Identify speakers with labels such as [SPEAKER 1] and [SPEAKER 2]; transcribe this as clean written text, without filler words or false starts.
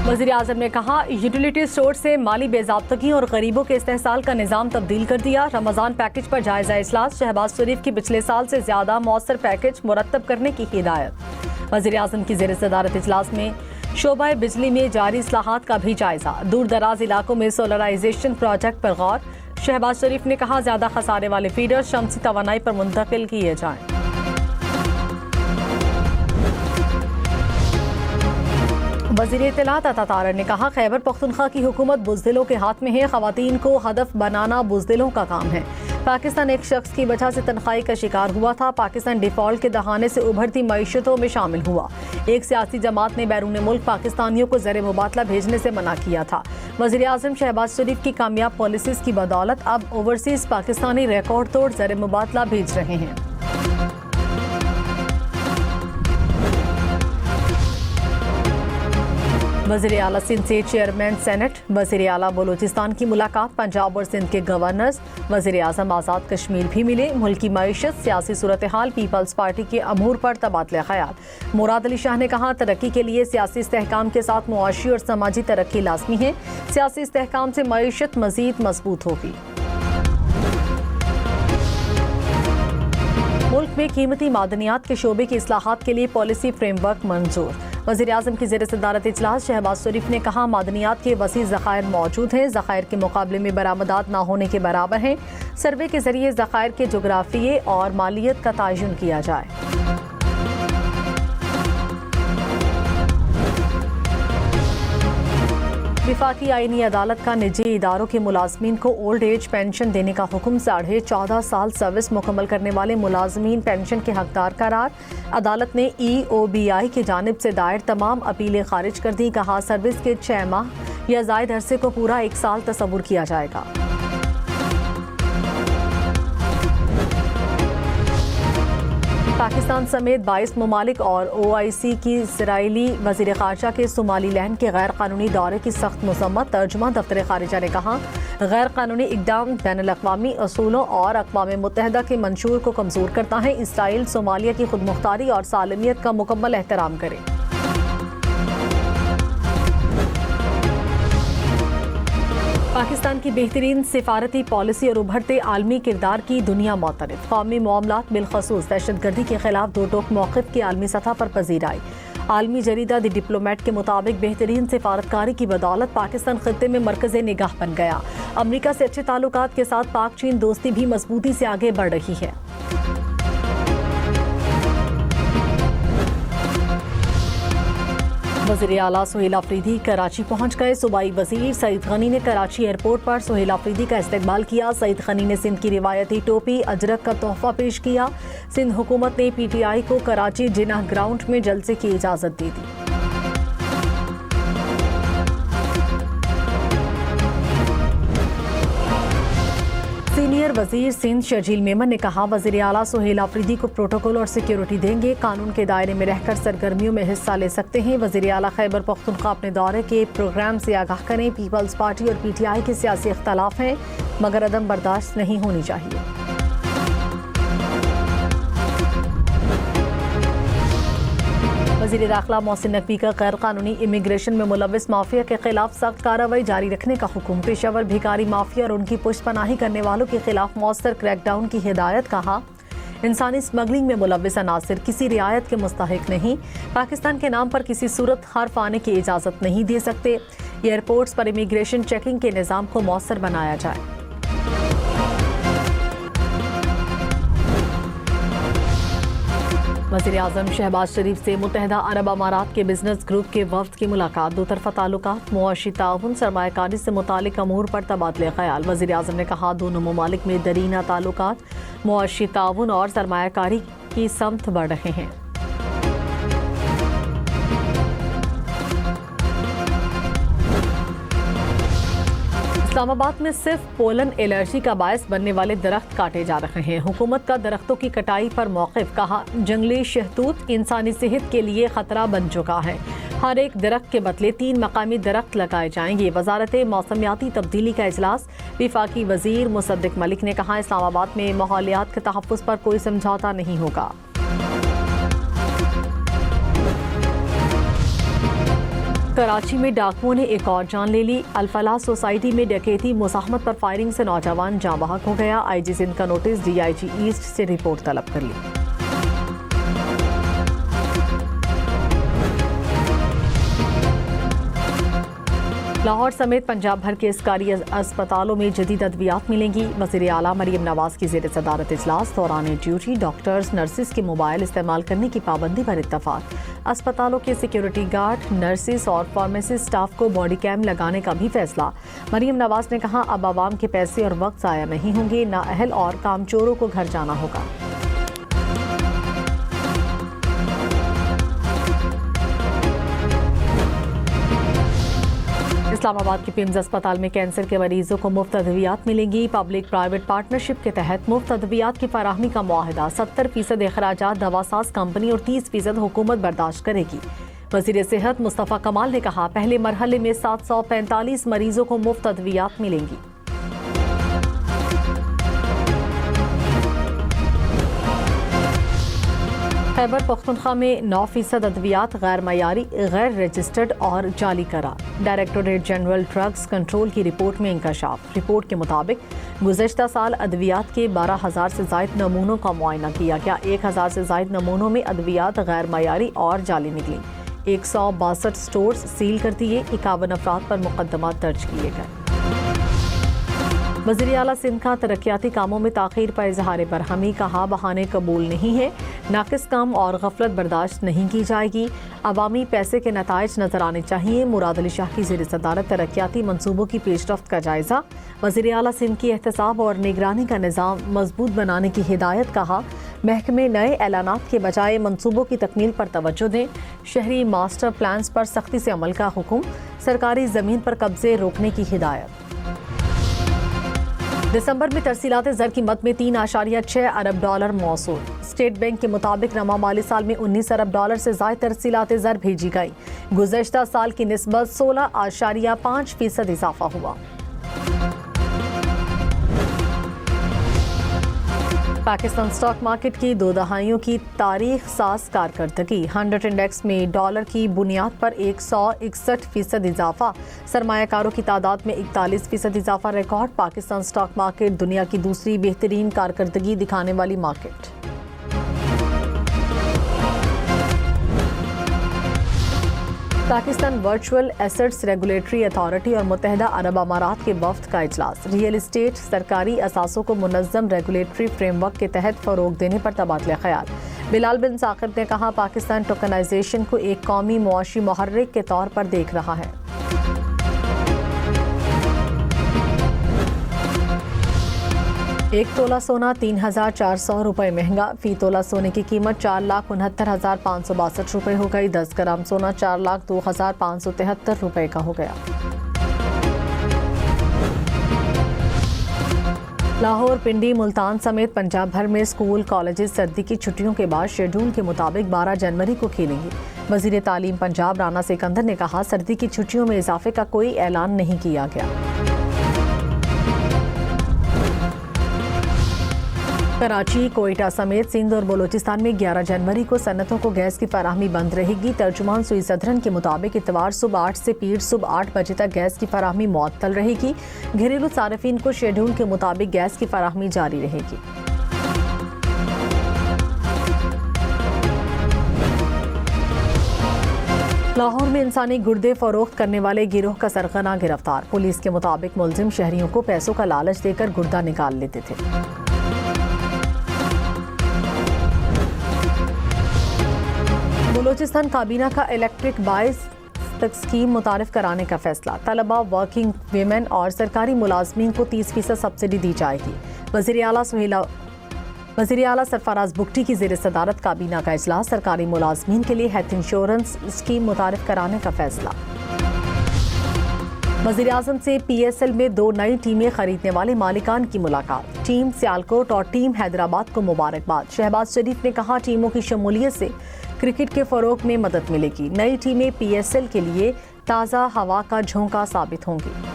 [SPEAKER 1] وزیر اعظم نے کہا یوٹیلیٹی اسٹور سے مالی بے ضابطگی اور غریبوں کے استحصال کا نظام تبدیل کر دیا. رمضان پیکج پر جائزہ اجلاس. شہباز شریف کی پچھلے سال سے زیادہ مؤثر پیکج مرتب کرنے کی ہدایت. وزیر اعظم کی زیر صدارت اجلاس میں شعبہ بجلی میں جاری اصلاحات کا بھی جائزہ. دور دراز علاقوں میں سولرائزیشن پروجیکٹ پر غور. شہباز شریف نے کہا زیادہ خسارے والے فیڈر شمسی توانائی پر منتقل کیے جائیں. وزیر اطلاعات عطا طاہر نے کہا خیبر پختونخوا کی حکومت بزدلوں کے ہاتھ میں ہے. خواتین کو ہدف بنانا بزدلوں کا کام ہے. پاکستان ایک شخص کی وجہ سے تنخواہی کا شکار ہوا تھا. پاکستان ڈیفالٹ کے دہانے سے ابھرتی معیشتوں میں شامل ہوا. ایک سیاسی جماعت نے بیرون ملک پاکستانیوں کو زیر مبادلہ بھیجنے سے منع کیا تھا. وزیر اعظم شہباز شریف کی کامیاب پالیسیز کی بدولت اب اوورسیز پاکستانی ریکارڈ توڑ زیر مبادلہ بھیج رہے ہیں. وزیر اعلیٰ سندھ سے چیئرمین سینٹ. وزیر اعلیٰ بلوچستان کی ملاقات. پنجاب اور سندھ کے گورنرز وزیر اعظم آزاد کشمیر بھی ملے. ملکی معیشت سیاسی صورتحال پیپلز پارٹی کے امور پر تبادلہ خیال. مراد علی شاہ نے کہا ترقی کے لیے سیاسی استحکام کے ساتھ معاشی اور سماجی ترقی لازمی ہے. سیاسی استحکام سے معیشت مزید مضبوط ہوگی. ملک میں قیمتی معدنیات کے شعبے کی اصلاحات کے لیے پالیسی فریم ورک منظور. وزیر اعظم کی زیر صدارت اجلاس. شہباز شریف نے کہا معدنیات کے وسیع ذخائر موجود ہیں. ذخائر کے مقابلے میں برآمدات نہ ہونے کے برابر ہیں. سروے کے ذریعے ذخائر کے جغرافیے اور مالیت کا تعین کیا جائے. وفاقی آئینی عدالت کا نجی اداروں کے ملازمین کو اولڈ ایج پینشن دینے کا حکم. 14.5 سال سروس مکمل کرنے والے ملازمین پینشن کے حقدار قرار. عدالت نے EOBI کی جانب سے دائر تمام اپیلیں خارج کر دی. کہا سروس کے 6 ماہ یا زائد عرصے کو پورا 1 سال تصور کیا جائے گا. پاکستان سمیت 22 ممالک اور OIC کی اسرائیلی وزیر خارجہ کے صومالی لینڈ کے غیر قانونی دورے کی سخت مذمت. ترجمہ دفتر خارجہ نے کہا غیر قانونی اقدام بین الاقوامی اصولوں اور اقوام متحدہ کے منشور کو کمزور کرتا ہے. اسرائیل صومالیہ کی خود مختاری اور سالمیت کا مکمل احترام کرے. پاکستان کی بہترین سفارتی پالیسی اور ابھرتے عالمی کردار کی دنیا معترف. قومی معاملات بالخصوص دہشت گردی کے خلاف دو ٹوک موقف کی عالمی سطح پر پذیرائی. عالمی جریدہ دی ڈپلومیٹ کے مطابق بہترین سفارتکاری کی بدولت پاکستان خطے میں مرکز نگاہ بن گیا. امریکہ سے اچھے تعلقات کے ساتھ پاک چین دوستی بھی مضبوطی سے آگے بڑھ رہی ہے. وزیر اعلیٰ سہیل آفریدی کراچی پہنچ گئے. صوبائی وزیر سعید غنی نے کراچی ایئرپورٹ پر سہیل آفریدی کا استقبال کیا. سعید غنی نے سندھ کی روایتی ٹوپی اجرک کا تحفہ پیش کیا. سندھ حکومت نے PTI کو کراچی جناح گراؤنڈ میں جلسے کی اجازت دے دی. سینئر وزیر سندھ شرجیل میمن نے کہا وزیر اعلیٰ سہیل آفریدی کو پروٹوکول اور سیکیورٹی دیں گے. قانون کے دائرے میں رہ کر سرگرمیوں میں حصہ لے سکتے ہیں. وزیر اعلیٰ خیبر پختونخوا اپنے دورے کے پروگرام سے آگاہ کریں. پیپلز پارٹی اور PTI کے سیاسی اختلاف ہیں مگر عدم برداشت نہیں ہونی چاہیے. وزیر داخلہ محسن نقوی کا غیر قانونی امیگریشن میں ملوث مافیا کے خلاف سخت کارروائی جاری رکھنے کا حکم. پیشہ ور بھکاری مافیا اور ان کی پشت پناہی کرنے والوں کے خلاف مؤثر کریک ڈاؤن کی ہدایت. کہا انسانی اسمگلنگ میں ملوث عناصر کسی رعایت کے مستحق نہیں. پاکستان کے نام پر کسی صورت حرف آنے کی اجازت نہیں دے سکتے. ایئرپورٹس پر امیگریشن چیکنگ کے نظام کو مؤثر بنایا جائے. وزیر اعظم شہباز شریف سے متحدہ عرب امارات کے بزنس گروپ کے وفد کی ملاقات. دو طرفہ تعلقات معاشی تعاون سرمایہ کاری سے متعلق امور پر تبادلہ خیال. وزیر اعظم نے کہا دونوں ممالک میں درینہ تعلقات معاشی تعاون اور سرمایہ کاری کی سمت بڑھ رہے ہیں. اسلام آباد میں صرف پولن الرجی کا باعث بننے والے درخت کاٹے جا رہے ہیں. حکومت کا درختوں کی کٹائی پر موقف. کہا جنگلی شہتوت انسانی صحت کے لیے خطرہ بن چکا ہے. ہر ایک درخت کے بدلے 3 مقامی درخت لگائے جائیں گے. وزارت موسمیاتی تبدیلی کا اجلاس. وفاقی وزیر مصدق ملک نے کہا اسلام آباد میں ماحولیات کے تحفظ پر کوئی سمجھوتہ نہیں ہوگا. کراچی میں ڈاکوؤں نے ایک اور جان لے لی. الفلاح سوسائٹی میں ڈکیتی مزاحمت پر فائرنگ سے نوجوان جاں بحق ہو گیا. آئی جی سندھ کا notice, D I G East سے رپورٹ طلب کر لی. لاہور سمیت پنجاب بھر کے سرکاری اسپتالوں میں جدید ادویات ملیں گی. وزیر اعلیٰ مریم نواز کی زیر صدارت اجلاس. دوران ڈیوٹی ڈاکٹرز نرسز کے موبائل استعمال کرنے کی پابندی پر اتفاق. اسپتالوں کے سیکیورٹی گارڈ, نرسز اور فارمیسی سٹاف کو باڈی کیم لگانے کا بھی فیصلہ. مریم نواز نے کہا, اب عوام کے پیسے اور وقت ضائع نہیں ہوں گے. نااہل اور کامچوروں کو گھر جانا ہوگا. اسلام آباد کے پیمز اسپتال میں کینسر کے مریضوں کو مفت ادویات ملیں گی. پبلک پرائیویٹ پارٹنرشپ کے تحت مفت ادویات کی فراہمی کا معاہدہ. 70% اخراجات دواساز کمپنی اور 30% حکومت برداشت کرے گی. وزیر صحت مصطفیٰ کمال نے کہا, پہلے مرحلے میں 745 مریضوں کو مفت ادویات ملیں گی. خیبر پختونخوا میں 9% ادویات غیر معیاری, غیر رجسٹرڈ اور جعلی قرار. ڈائریکٹوریٹ جنرل ڈرگز کنٹرول کی رپورٹ میں انکشاف. رپورٹ کے مطابق گزشتہ سال ادویات کے 12,000 سے زائد نمونوں کا معائنہ کیا گیا. 1,000 سے زائد نمونوں میں ادویات غیر معیاری اور جعلی نکلی. 162 سٹورز سیل کر دیے. 51 افراد پر مقدمات درج کیے گئے. وزیر اعلیٰ سندھ کا ترقیاتی کاموں میں تاخیر پر اظہار برہمی. کہا, بہانے قبول نہیں ہے. ناقص کام اور غفلت برداشت نہیں کی جائے گی. عوامی پیسے کے نتائج نظر آنے چاہیے. مراد علی شاہ کی زیر صدارت ترقیاتی منصوبوں کی پیش رفت کا جائزہ. وزیر اعلیٰ سندھ کی احتساب اور نگرانی کا نظام مضبوط بنانے کی ہدایت. کہا, محکمے نئے اعلانات کے بجائے منصوبوں کی تکمیل پر توجہ دیں. شہری ماسٹر پلانز پر سختی سے عمل کا حکم. سرکاری زمین پر قبضے روکنے کی ہدایت. دسمبر میں ترسیلات زر کی مد میں 3.6 ارب ڈالر موصول. اسٹیٹ بینک کے مطابق رواں مالی سال میں 19 ارب ڈالر سے زائد ترسیلات زر بھیجی گئی. گزشتہ سال کی نسبت 16.5% اضافہ ہوا. پاکستان سٹاک مارکیٹ کی 2 دہائیوں کی تاریخ ساز کارکردگی. 100 انڈیکس میں ڈالر کی بنیاد پر 161% اضافہ. سرمایہ کاروں کی تعداد میں 41% اضافہ ریکارڈ. پاکستان سٹاک مارکیٹ دنیا کی دوسری بہترین کارکردگی دکھانے والی market. Pakistan virtual assets regulatory authority اور متحدہ عرب امارات کے وفد کا اجلاس. ریئل اسٹیٹ سرکاری اثاثوں کو منظم ریگولیٹری فریم ورک کے تحت فروغ دینے پر تبادلہ خیال. بلال بن ثاقب نے کہا, پاکستان ٹوکنائزیشن کو ایک قومی معاشی محرک کے طور پر دیکھ رہا ہے. ایک تولہ سونا 3,400 روپے مہنگا. فی تولہ سونے کی قیمت 4,69,562 روپے ہو گئی. 10 گرام سونا 4,02,573 روپے کا ہو گیا. لاہور, پنڈی, ملتان سمیت پنجاب بھر میں اسکول کالجز سردی کی چھٹیوں کے بعد شیڈول کے مطابق 12 جنوری کو کھلیں گی. وزیر تعلیم پنجاب رانا سکندر نے کہا, سردی کی چھٹیوں میں اضافے کا کوئی اعلان نہیں کیا گیا. کراچی, کوئٹہ سمیت سندھ اور بلوچستان میں 11 جنوری کو صنعتوں کو گیس کی فراہمی بند رہے گی. ترجمان سوئی صدرن کے مطابق اتوار صبح 8 سے پیر صبح 8 بجے تک گیس کی فراہمی معطل رہے گی. گھریلو صارفین کو شیڈول کے مطابق گیس کی فراہمی جاری رہے گی. لاہور میں انسانی گردے فروخت کرنے والے گروہ کا سرغنہ گرفتار. پولیس کے مطابق ملزم شہریوں کو پیسوں کا لالچ دے کر گردہ نکال لیتے تھے. بلوچستان کابینہ کا الیکٹرک بائس اسکیم متعارف کرانے کا فیصلہ. طلبہ, ورکنگ ویمن اور سرکاری ملازمین کو 30% سبسڈی دی جائے گی. وزیر اعلیٰ سرفراز بگٹی کی زیر صدارت کابینہ کا اجلاس. سرکاری ملازمین کے لیے ہیلتھ انشورنس اسکیم متعارف کرانے کا فیصلہ. وزیر اعظم سے پی ایس ایل میں 2 نئی ٹیمیں خریدنے والے مالکان کی ملاقات. ٹیم سیالکوٹ اور ٹیم حیدرآباد کو مبارکباد. شہباز شریف نے کہا, ٹیموں کی شمولیت سے کرکٹ کے فروغ میں مدد ملے گی. نئی ٹیمیں پی ایس ایل کے لیے تازہ ہوا کا جھونکا ثابت ہوں گی.